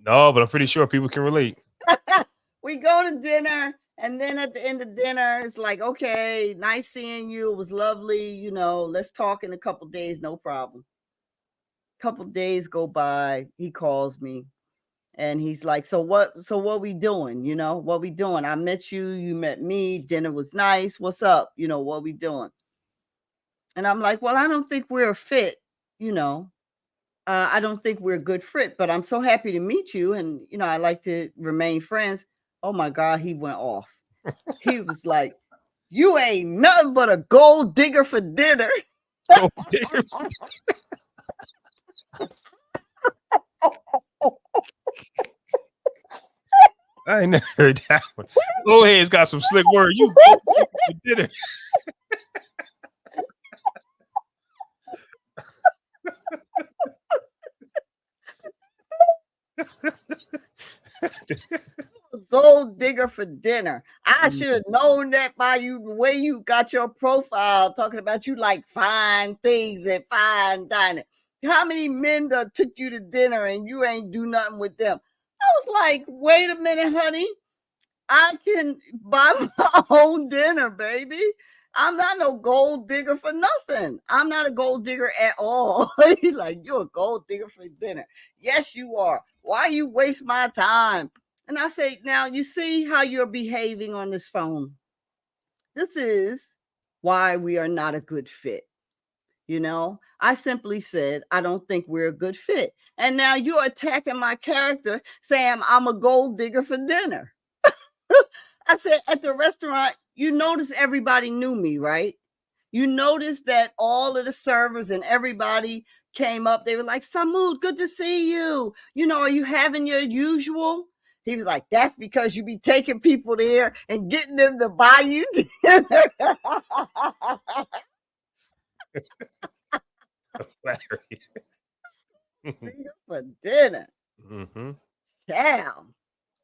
No, but I'm pretty sure people can relate. We go to dinner, and then at the end of dinner, it's like, "Okay, nice seeing you. It was lovely. Let's talk in a couple days. No problem." Couple days go by. He calls me. And he's like, "So what we doing? What we doing? I met you, you met me, dinner was nice. What's up? What we doing?" And I'm like, "Well, I don't think we're a fit, you know. I don't think we're a good fit, but I'm so happy to meet you, and I like to remain friends." Oh my God, he went off. He was like, "You ain't nothing but a gold digger for dinner." Go digger. I ain't never heard that one. Old head's got some slick word. You go digger for dinner. Gold digger for dinner. I Mm. should have known that by you, the way you got your profile talking about you like fine things and fine dining. How many men that took you to dinner and you ain't do nothing with them? I was like, wait a minute, honey. I can buy my own dinner, baby. I'm not no gold digger for nothing. I'm not a gold digger at all. He's like, you're a gold digger for dinner. Yes, you are. Why you waste my time? And I say, now you see how you're behaving on this phone. This is why we are not a good fit. You know, I simply said, I don't think we're a good fit. And now you're attacking my character saying I'm a gold digger for dinner. I said, at the restaurant, you notice everybody knew me, right? You notice that all of the servers and everybody came up. They were like, Samud, good to see you. You know, are you having your usual? He was like, that's because you be taking people there and getting them to buy you dinner. For dinner. Mm-hmm. Damn.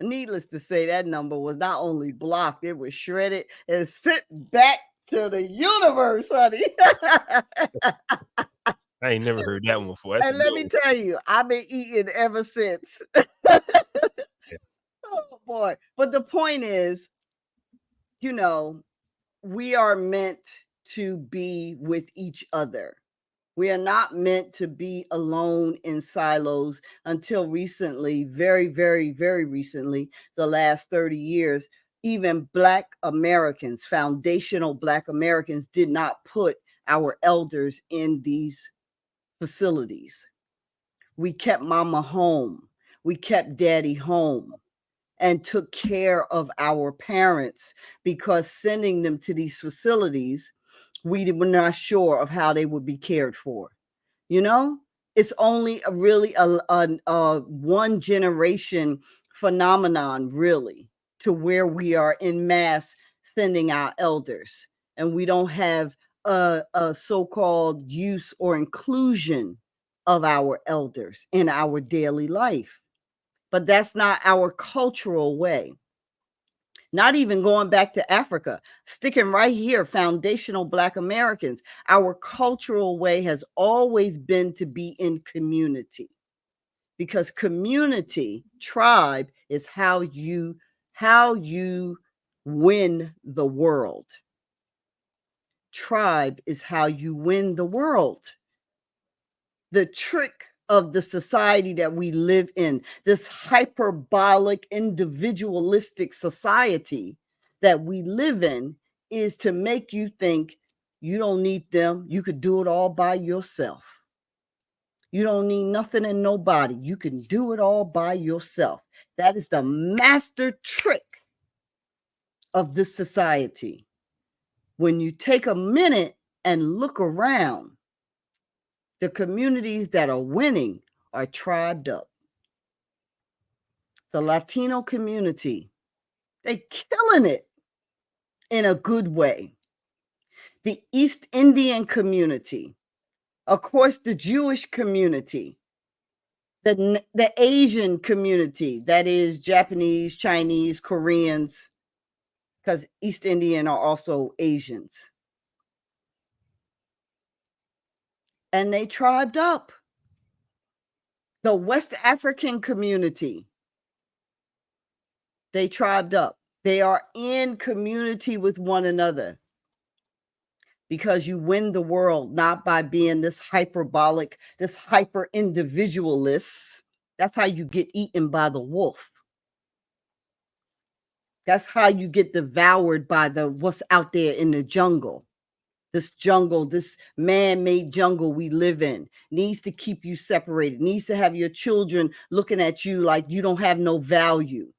Needless to say, that number was not only blocked, it was shredded and sent back to the universe, honey. I ain't never heard that one before. That's a And let good me one. tell you, I've been eating ever since. Yeah. Oh boy. But the point is, you know, we are meant to be with each other. We are not meant to be alone in silos until recently, very, very, very recently, the last 30 years. Even Black Americans, foundational Black Americans, did not put our elders in these facilities. We kept mama home, we kept daddy home, and took care of our parents because sending them to these facilities, we were not sure of how they would be cared for. You know, it's only a really a one generation phenomenon, really, to where we are in mass sending our elders, and we don't have a so-called use or inclusion of our elders in our daily life. But that's not our cultural way. Not even going back to Africa, sticking right here, foundational Black Americans. Our cultural way has always been to be in community, because community, tribe, is how you win the world. Tribe is how you win the world. The trick of the society that we live in, this hyperbolic, individualistic society that we live in, is to make you think you don't need them. You could do it all by yourself. You don't need nothing and nobody. You can do it all by yourself. That is the master trick of this society. When you take a minute and look around, the communities that are winning are tribed up. The Latino community, they killing it in a good way. The East Indian community, of course, the Jewish community, the Asian community, that is Japanese, Chinese, Koreans, because East Indian are also Asians. And they tribed up. The West African community, they tribed up. They are in community with one another, because you win the world not by being this hyperbolic, this hyper individualist. That's how you get eaten by the wolf. That's how you get devoured by the what's out there in the jungle. This jungle, this man-made jungle we live in, needs to keep you separated, needs to have your children looking at you like you don't have no value,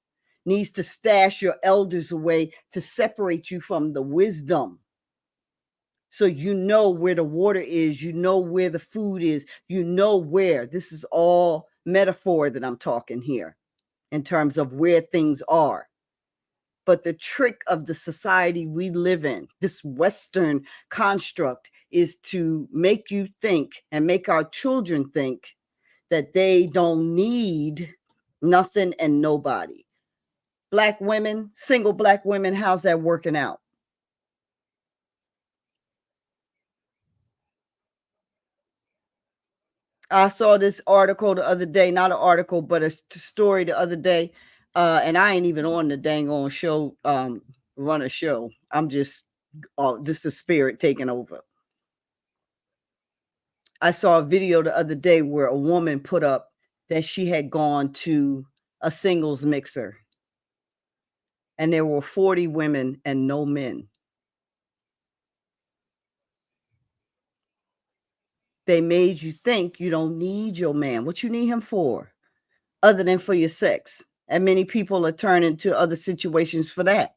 needs to stash your elders away to separate you from the wisdom. So you know where the water is, you know where the food is, you know where. This is all metaphor that I'm talking here in terms of where things are. But the trick of the society we live in, this Western construct, is to make you think and make our children think that they don't need nothing and nobody. Black women, single Black women, how's that working out? I saw this article the other day, not an article, but a story the other day. And I ain't even on the dang on show, run a show. I'm just the spirit taking over. I saw a video the other day where a woman put up that she had gone to a singles mixer and there were 40 women and no men. They made you think you don't need your man. What you need him for? Other than for your sex. And many people are turning to other situations for that.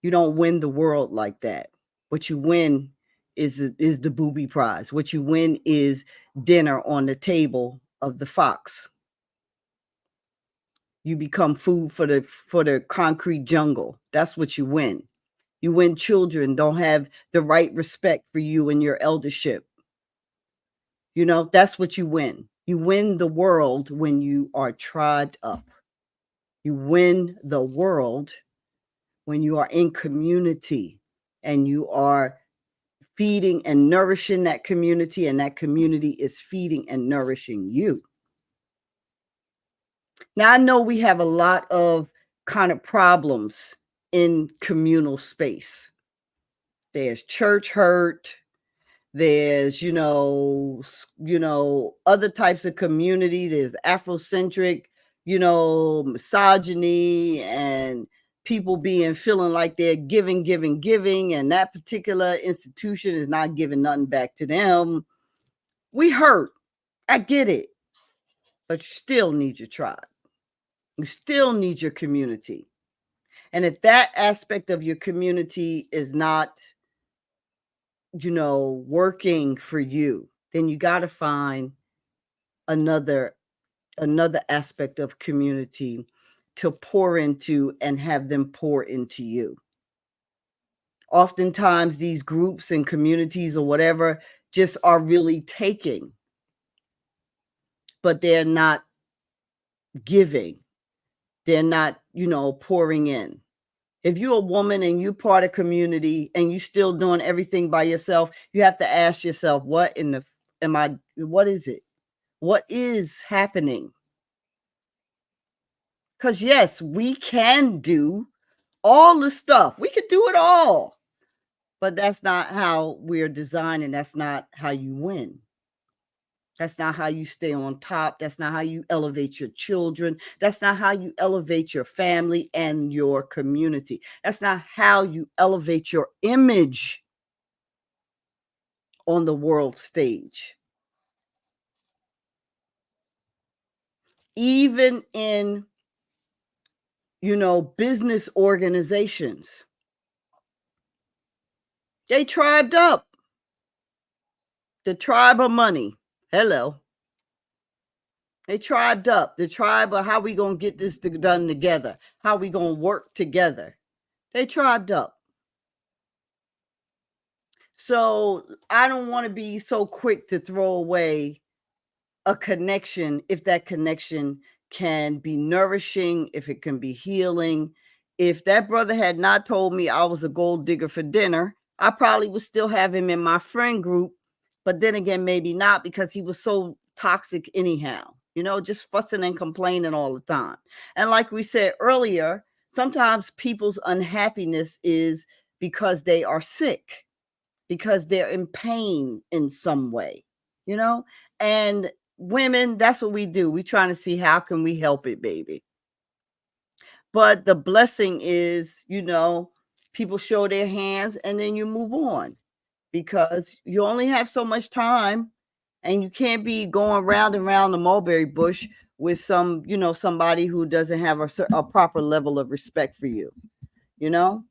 You don't win the world like that. What you win is the booby prize. What you win is dinner on the table of the fox. You become food for the concrete jungle. That's what you win. You win children don't have the right respect for you and your eldership. You know, that's what you win. You win the world when you are tribed up. You win the world when you are in community and you are feeding and nourishing that community, and that community is feeding and nourishing you. Now, I know we have a lot of kind of problems in communal space. There's church hurt, there's other types of community, there's Afrocentric, misogyny, and people feeling like they're giving, and that particular institution is not giving nothing back to them. We hurt, I get it, but you still need your tribe, you still need your community. And if that aspect of your community is not working for you, then you got to find another aspect of community to pour into and have them pour into you. Oftentimes these groups and communities or whatever just are really taking, but they're not giving. They're not, pouring in. If you're a woman and you part of community and you still doing everything by yourself, you have to ask yourself, what is it? What is happening? Because yes, we can do all the stuff. We could do it all. But that's not how we're designed, and that's not how you win. That's not how you stay on top. That's not how you elevate your children. That's not how you elevate your family and your community. That's not how you elevate your image on the world stage. Even in, business organizations, they tribed up. The tribe of money. Hello. They tribed up. The tribe of how we going to get this done together. How we going to work together. They tribed up. So I don't want to be so quick to throw away a connection if that connection can be nourishing, if it can be healing. If that brother had not told me I was a gold digger for dinner, I probably would still have him in my friend group. But then again, maybe not, because he was so toxic anyhow, just fussing and complaining all the time. And like we said earlier, sometimes people's unhappiness is because they are sick, because they're in pain in some way, and women, that's what we do. We trying to see how can we help it, baby. But the blessing is, people show their hands and then you move on, because you only have so much time and you can't be going round and round the mulberry bush with some, somebody who doesn't have a proper level of respect for you. You know,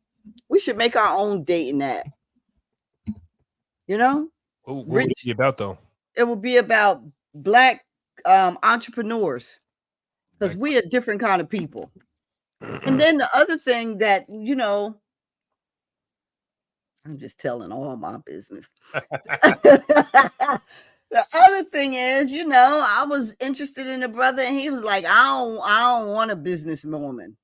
we should make our own dating app. You know, What would it rich. be about though? It will be about black entrepreneurs because Like, we are different kind of people. And then the other thing that I'm just telling all my business. The other thing is, I was interested in a brother, and he was like, I don't want a businesswoman.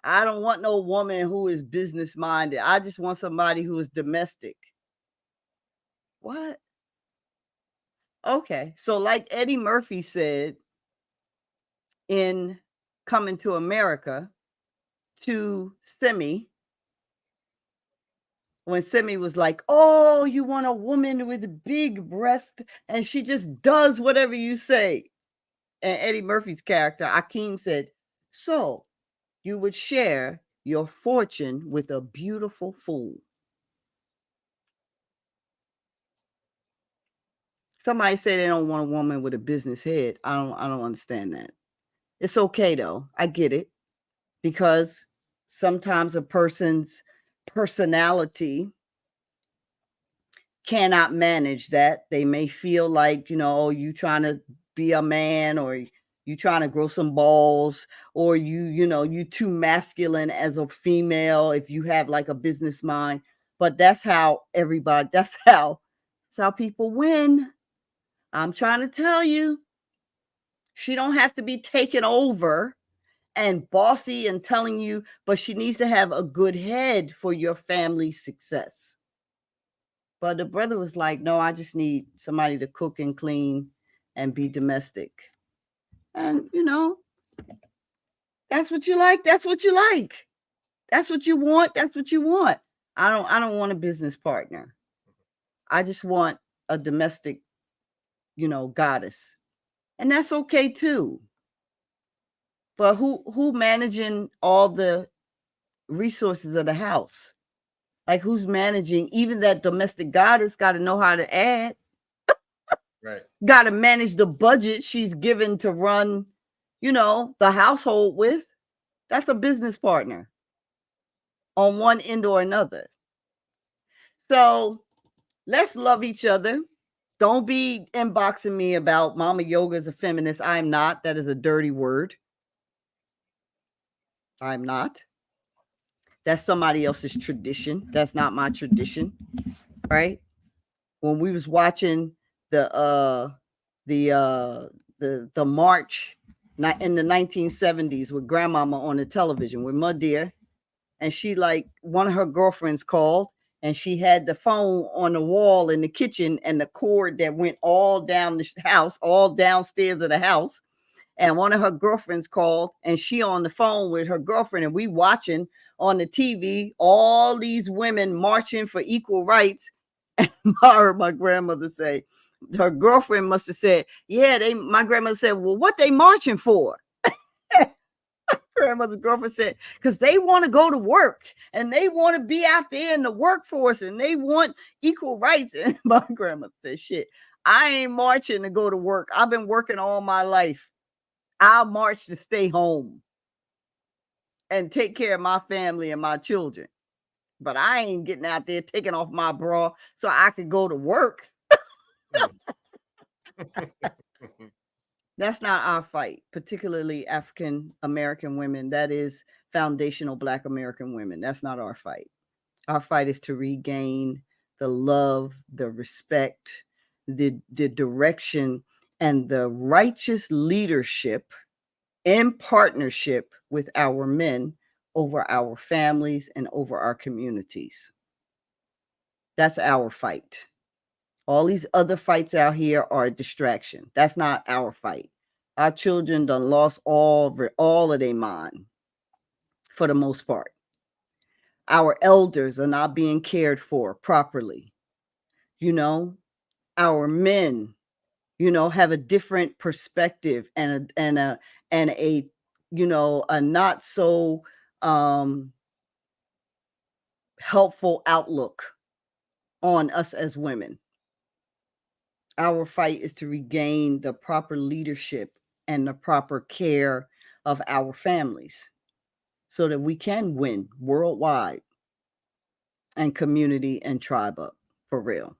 I don't want no woman who is business minded. I just want somebody who is domestic. What? Okay. So, like Eddie Murphy said in Coming to America to Simi, when Simi was like, "Oh, you want a woman with big breast and she just does whatever you say." And Eddie Murphy's character, Akeem, said, "So you would share your fortune with a beautiful fool." Somebody say they don't want a woman with a business head. I don't understand that. It's okay though. I get it because sometimes a person's personality cannot manage that. They may feel like, oh, you trying to be a man, or you trying to grow some balls, or you too masculine as a female if you have like a business mind. But that's how people win. I'm trying to tell you, she don't have to be taken over and bossy and telling you, but she needs to have a good head for your family success. But the brother was like, no, I just need somebody to cook and clean and be domestic. And, that's what you like. That's what you like. That's what you want. That's what you want. I don't want a business partner. I just want a domestic, goddess. And that's okay too. But who managing all the resources of the house? Like, who's managing? Even that domestic goddess got to know how to add. right. Got to manage the budget she's given to run, the household with. That's a business partner on one end or another. So let's love each other. Don't be inboxing me about Mama Yoga is a feminist. I'm not. That is a dirty word. I'm not. That's somebody else's tradition. That's not my tradition, right? When we was watching the the uh the march in the 1970s with grandmama on the television with my dear, and she, like, one of her girlfriends called, and she had the phone on the wall in the kitchen and the cord that went all down the house, all downstairs of the house. And one of her girlfriends called, and she on the phone with her girlfriend, and we watching on the TV all these women marching for equal rights. And I heard my grandmother say, her girlfriend must have said, yeah, my grandmother said, well, what they marching for? Grandmother's girlfriend said, because they want to go to work and they want to be out there in the workforce and they want equal rights. And my grandmother said, shit, I ain't marching to go to work. I've been working all my life. I'll march to stay home and take care of my family and my children. But I ain't getting out there taking off my bra so I can go to work. That's not our fight, particularly African American women. That is foundational Black American women. That's not our fight. Our fight is to regain the love, the respect, the direction, and the righteous leadership in partnership with our men over our families and over our communities. That's our fight. All these other fights out here are a distraction. That's not our fight. Our children done lost all of their mind for the most part. Our elders are not being cared for properly. You know, our men, have a different perspective and a a not so um helpful outlook on us as women. Our fight is to regain the proper leadership and the proper care of our families so that we can win worldwide and community and tribe up for real.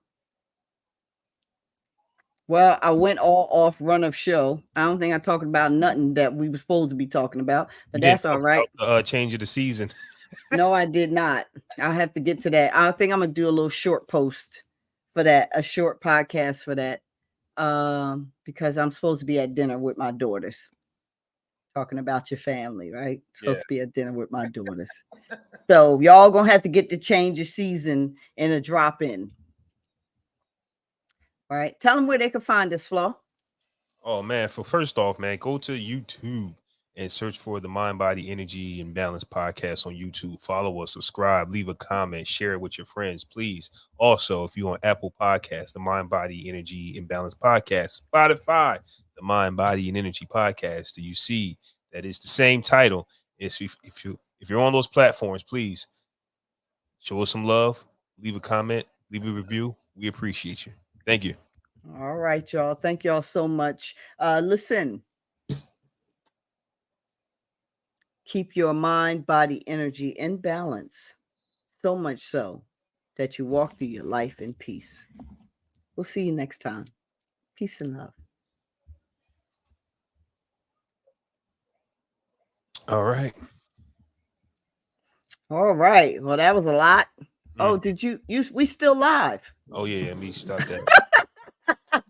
Well, I went all off run of show. I don't think I talked about nothing that we were supposed to be talking about, You but didn't that's all talk right. about the change of the season. No, I did not. I'll have to get to that. I think I'm gonna do a little short post for that, a short podcast for that. Because I'm supposed to be at dinner with my daughters. Talking about your family, right? Yeah. Supposed to be at dinner with my daughters. So y'all gonna have to get to change your season in a drop in. All right. Tell them where they can find us, Flo. Oh man, for first off, man, go to YouTube and search for the Mind Body Energy and Balance podcast on YouTube. Follow us, subscribe, leave a comment, share it with your friends, please. Also, if you're on Apple Podcasts, the Mind Body Energy and Balance podcast, Spotify, the Mind Body and Energy podcast. Do you see that it's the same title? If you're on those platforms, please show us some love, leave a comment, leave a review. We appreciate you. Thank you. All right, y'all. Thank y'all so much. Listen, keep your mind, body, energy in balance. So much so that you walk through your life in peace. We'll see you next time. Peace and love. All right. All right. Well, that was a lot. Mm. Oh, did you we still live? Oh yeah, let me stop that.